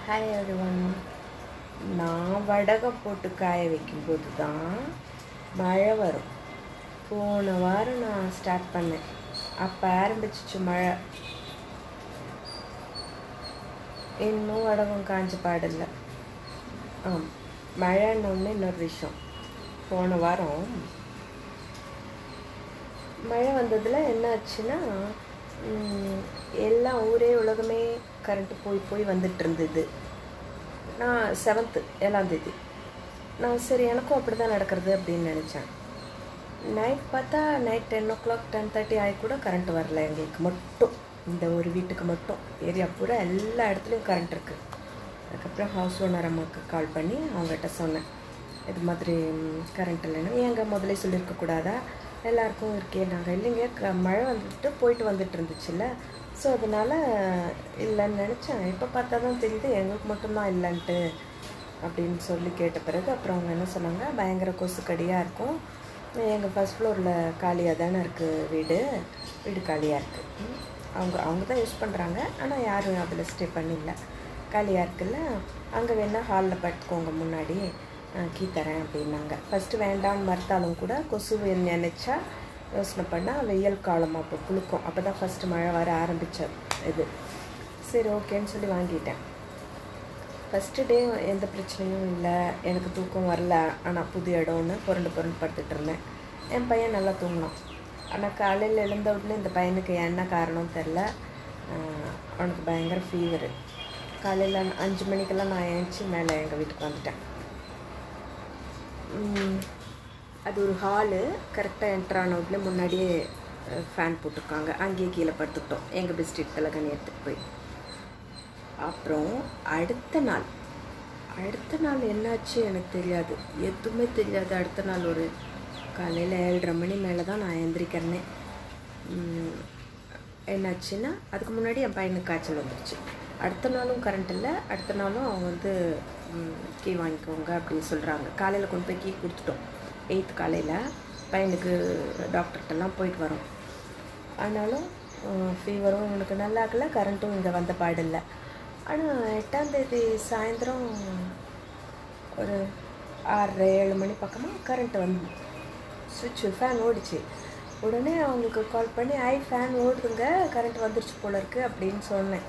Hi everyone. நான் வடகம் போட்டு காய வைக்கும்போது தான் மழை வரும். போன வாரம் நான் ஸ்டார்ட் பண்ணேன், அப்போ ஆரம்பிச்சிச்சு மழை. இன்னும் வடகம் காஞ்ச பாடில்லை. மழைன்னு இன்னொரு விஷயம். போன வாரம் மழை வந்ததில் என்ன ஆச்சுன்னா, எல்லாம் ஊரே உலகமே கரண்ட்டு போய் வந்துட்டு இருந்தது. நான் 7ஆம் தேதி நான் சரி எனக்கும் அப்படி தான் நடக்கிறது அப்படின்னு நினச்சேன். நைட் பார்த்தா நைட் 10 o'clock 10:30 ஆகி கூட கரண்ட் வரல. எங்களுக்கு மட்டும், இந்த ஒரு வீட்டுக்கு மட்டும், ஏரியா பூரா எல்லா இடத்துலையும் கரண்ட் இருக்குது. அதுக்கப்புறம் ஹவுஸ் ஓனர் அம்மாவுக்கு கால் பண்ணி அவங்ககிட்ட சொன்னேன், இது மாதிரி கரண்ட் இல்லைன்னா. ஏங்க முதலே சொல்லியிருக்கக்கூடாதா, எல்லாருக்கும் இருக்கே. நாங்கள் இல்லைங்க, மழை போயிட்டு வந்துட்டு இருந்துச்சுல்ல, ஸோ அதனால் இல்லைன்னு நினச்சேன். இப்போ பார்த்தா தான் தெரியுது எங்களுக்கு மட்டும்தான் இல்லைன்ட்டு அப்படின்னு சொல்லி கேட்ட பிறகு அப்புறம் அவங்க என்ன சொன்னாங்க, பயங்கர கொசுக்கடியாக இருக்கும், எங்கள் ஃபஸ்ட் ஃப்ளோரில் காலியாக தானே இருக்குது, வீடு காலியாக இருக்குது. அவங்க தான் யூஸ் பண்ணுறாங்க, ஆனால் யாரும் அதில் ஸ்டே பண்ணிடல, காலியாக இருக்குல்ல, அங்கே வேணால் ஹாலில் படுத்துக்கோங்க, முன்னாடி கீ தரேன் அப்படின்னாங்க. ஃபஸ்ட்டு வேண்டான்னு மறுத்தாலும் கூட கொசுவை நினச்சா யோசனை பண்ணால் வெயில் காலம் அப்போ குளுக்கும். அப்போ தான் ஃபஸ்ட்டு மழை வர ஆரம்பித்தது இது. சரி ஓகேன்னு சொல்லி வாங்கிட்டேன். ஃபஸ்ட்டு டே எந்த பிரச்சனையும் இல்லை, எனக்கு தூக்கம் வரல. ஆனால் புது இடம்னு புரண்டு படுத்துட்டு இருந்தேன். என் பையன் நல்லா தூங்கினான். ஆனால் காலையில் எழுந்த உடனே இந்த பையனுக்கு என்ன காரணம் தெரில, அவனுக்கு பயங்கர ஃபீவரு. காலையில் 5 மணிக்கெல்லாம் நான் எழுந்துச்சி மேலே எங்கள் வீட்டுக்கு வந்துட்டேன். அது ஒரு ஹாலு, கரெக்டாக என்ட்ரான உடனே முன்னாடியே ஃபேன் போட்டிருக்காங்க, அங்கேயே கீழே படுத்துக்கிட்டோம் எங்கள் பெஸ்ட்ரீட் தலைகணி எடுத்துகிட்டு போய். அப்புறம் அடுத்த நாள் என்னாச்சு எனக்கு தெரியாது, எதுவுமே தெரியாது. அடுத்த நாள் ஒரு காலையில் 7:30 மணி மேலே தான் நான் எந்திரிக்கிறேனே. என்னாச்சுன்னா, அதுக்கு முன்னாடி என் பையனுக்கு காய்ச்சல் வந்துடுச்சு. அடுத்த நாளும் கரண்ட் இல்லை. அடுத்த நாளும் அவங்க கீ வாங்கிக்கோங்க அப்படின்னு சொல்கிறாங்க. காலையில் கொண்டு போய் கீ கொடுத்துட்டோம். 8th காலையில் பையனுக்கு டாக்டர்கிட்டலாம் போயிட்டு வரோம். ஆனாலும் ஃபீவரும் இவனுக்கு நல்லா இருக்கல, கரண்ட்டும் இங்கே வந்த பாடில்லை. ஆனால் 8ஆம் தேதி சாயந்தரம் ஒரு 6:30-7 மணி பக்கமாக கரண்ட்டு ஃபேன் ஓடிச்சு. உடனே அவங்களுக்கு கால் பண்ணி, ஃபேன் ஓடுதுங்க, கரண்ட் வந்துடுச்சு போல இருக்குது அப்படின்னு சொன்னேன்.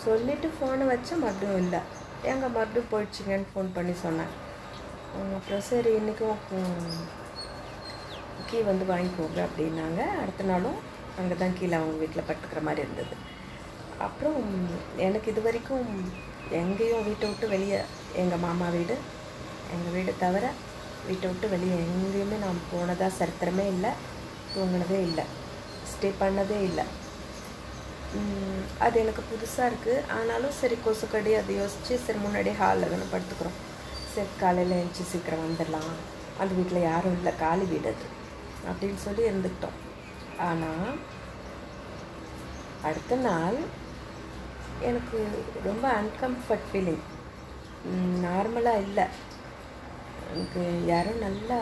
சொல்லிவிட்டு ஃபோனை வச்சா மறுபடியும் இல்லை. மறுபடியும் போயிடுச்சிங்கன்னு ஃபோன் பண்ணி சொன்னேன். அப்புறம் சரி இன்றைக்கும் கீ வாங்கிக்கோங்க அப்படின்னாங்க. அடுத்த நாளும் அங்கே தான் கீழே அவங்க வீட்டில் படுத்துக்கிற மாதிரி இருந்தது. அப்புறம் எனக்கு இது வரைக்கும் எங்கேயும் வீட்டை விட்டு வெளியே, எங்கள் மாமா வீடு, எங்கள் வீடு தவிர வீட்டை விட்டு வெளியே எங்கேயுமே நான் போனதாக சரித்திரமே இல்லை, தூங்கினதே இல்லை, ஸ்டே பண்ணதே இல்லை. அது எனக்கு புதுசாக இருக்குது. ஆனாலும் சரி கொசுக்கடி அதை யோசித்து சரி முன்னாடியே ஹாலில் தானே படுத்துக்கிறோம், சரி காலையில் எழுந்துச்சி சீக்கிரம் வந்துடலாம், அந்த வீட்டில் யாரும் இல்லை, காலி வீடு அது அப்படின்னு சொல்லி இருந்துக்கிட்டோம். ஆனால் அடுத்த நாள் எனக்கு ரொம்ப அன்கம்ஃபர்ட் ஃபீலிங். நார்மலாக இல்லை, எனக்கு யாரும் நல்லா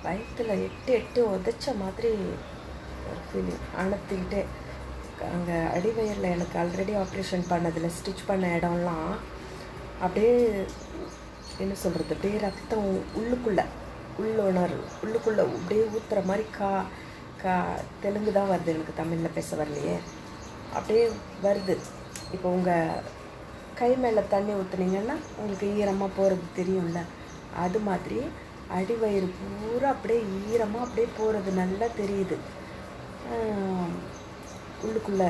வயிற்றில் எட்டு உதைச்ச மாதிரி ஒரு ஃபீலிங். அணைத்துக்கிட்டே அங்கே அடிவயரில் எனக்கு ஆல்ரெடி ஆப்ரேஷன் பண்ணதில் ஸ்டிச் பண்ண இடம்லாம் அப்படியே என்ன சொல்கிறது, அப்படியே ரத்தம் உள்ளுக்குள்ளே அப்படியே ஊற்றுற மாதிரி தெலுங்கு தான் வருது, எனக்கு தமிழில் பேச வரலையே, அப்படியே வருது. இப்போ உங்கள் கை மேலே தண்ணி ஊற்றுனீங்கன்னா உங்களுக்கு ஈரமாக போகிறது தெரியும்ல, அது மாதிரி அடிவயிறு பூரா அப்படியே ஈரமாக அப்படியே போகிறது நல்லா தெரியுது. உள்ளுக்குள்ளே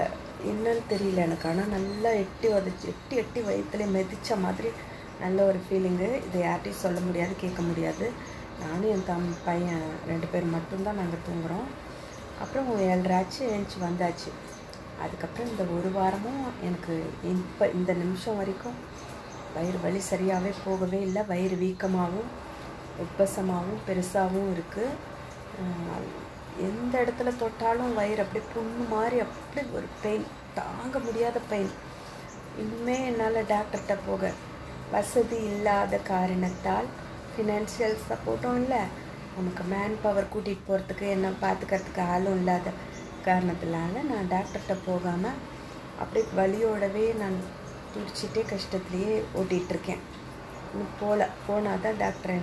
என்னன்னு தெரியல எனக்கு, ஆனால் நல்லா எட்டி வயிற்றுல மெதித்த மாதிரி நல்ல ஒரு ஃபீலிங்கு. இதை யார்கிட்டையும் சொல்ல முடியாது, கேட்க முடியாது. நானும் என் பையன் 2 பேர் மட்டும்தான் நாங்கள் தூங்குகிறோம். அப்புறம் 7:30 ஆச்சு, எழுந்துச்சி வந்தாச்சு. அதுக்கப்புறம் இந்த ஒரு வாரமும் எனக்கு இப்போ இந்த நிமிஷம் வரைக்கும் வயிறு வலி சரியாகவே போகவே இல்லை. வயிறு வீக்கமாகவும் உப்பசமாகவும் பெருசாகவும் இருக்குது. எந்த இடத்துல தொட்டாலும் வயிறு அப்படியே புண்ணு மாதிரி அப்படி ஒரு பெயின், தாங்க முடியாத பெயின். இன்னுமே என்னால் டாக்டர்கிட்ட போக வசதி இல்லாத காரணத்தால், ஃபினான்ஷியல் சப்போர்ட்டும் இல்லை, நமக்கு மேன் பவர் கூட்டிகிட்டு போகிறதுக்கு என்ன பார்த்துக்கிறதுக்கு ஆளும் இல்லாத காரணத்தினால நான் டாக்டர்கிட்ட போகாமல் அப்படியே வலியோடவே நான் துடிச்சிட்டே கஷ்டத்துலேயே ஓட்டிகிட்ருக்கேன். இன்னும் போனால் தான் டாக்டர்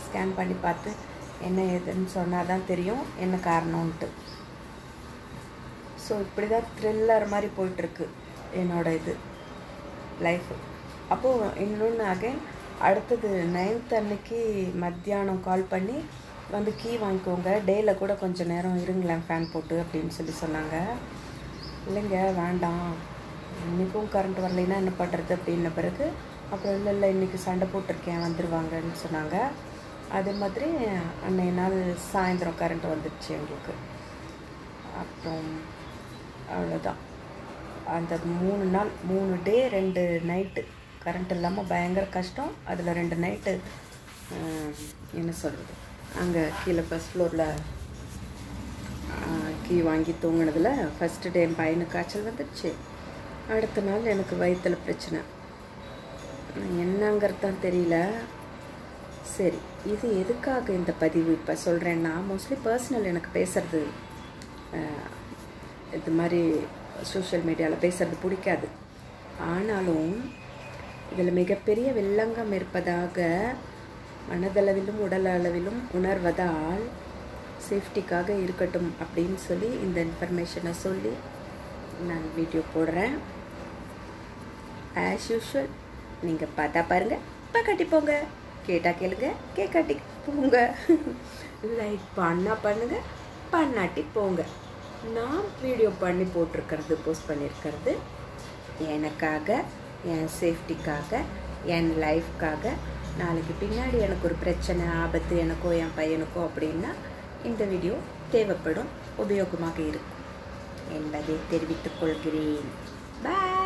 ஸ்கேன் பண்ணி பார்த்து என்ன ஏதுன்னு சொன்னால் தான் தெரியும் என்ன காரணம்ன்ட்டு. ஸோ இப்படி தான் த்ரில்லர் மாதிரி போயிட்டுருக்கு என்னோடய லைஃபு. அப்போது இன்னொன்று அகைன் அடுத்தது 9th அன்னைக்கு மத்தியானம் கால் பண்ணி வந்து கீ வாங்கிக்கோங்க, டேயில் கூட கொஞ்சம் நேரம் இருங்களேன் ஃபேன் போட்டு அப்படின்னு சொன்னாங்க. இல்லைங்க வேண்டாம், இன்றைக்கும் கரண்ட் வரலைன்னா என்ன பண்ணுறது அப்படின்ன பிறகு அப்புறம் இல்லை இன்றைக்கி சண்டை போட்டிருக்கேன் வந்துடுவாங்கன்னு சொன்னாங்க. அதே மாதிரி அன்றைய நாள் சாயந்தரம் கரண்ட் வந்துடுச்சு எங்களுக்கு. அப்புறம் அவ்வளோதான். அந்த 3 நாள் 3 டே 2 நைட்டு கரண்ட் இல்லாமல் பயங்கர கஷ்டம். அதில் 2 நைட்டு என்ன சொல்கிறது, அங்கே கீழே ஃபஸ்ட் ஃப்ளோரில் கீ வாங்கி தூங்கினதில் ஃபஸ்ட்டு டே என் பையனுக்கு காய்ச்சல் வந்துடுச்சு. அடுத்த நாள் எனக்கு வயிற்றில் பிரச்சனை, என்னங்கிறது தான் தெரியல. சரி, இது எதுக்காக இந்த பதிவு இப்போ சொல்கிறேன்னா, மோஸ்ட்லி பர்சனல் எனக்கு பேசுகிறது இது மாதிரி சோஷியல் மீடியாவில் பேசுகிறது பிடிக்காது. ஆனாலும் இதில் மிகப்பெரிய வில்லங்கம் இருப்பதாக மனதளவிலும் உடல் அளவிலும் உணர்வதால் சேஃப்டிக்காக இருக்கட்டும் அப்படின்னு சொல்லி இந்த இன்ஃபர்மேஷனை சொல்லி நான் வீடியோ போடுறேன். ஆஸ் யூஷுவல் நீங்கள் பார்த்தா பாருங்கள், பார்க்காட்டி போங்க, கேட்டால் கேளுங்க, கேட்காட்டி போங்க, லைக் பண்ணால் பண்ணுங்கள், பண்ணாட்டி போங்க. நான் வீடியோ பண்ணி போட்டிருக்கிறது, போஸ்ட் பண்ணியிருக்கிறது எனக்காக, என் சேஃப்டிக்காக, என் லைஃப்காக. நாளைக்கு பின்னாடி எனக்கு ஒரு பிரச்சனை ஆபத்து எனக்கோ என் பையனுக்கோ அப்படின்னா இந்த வீடியோ தேவைப்படும், உபயோகமாக இருக்கும் என்பதை தெரிவித்துக் கொள்கிறேன். பாய்.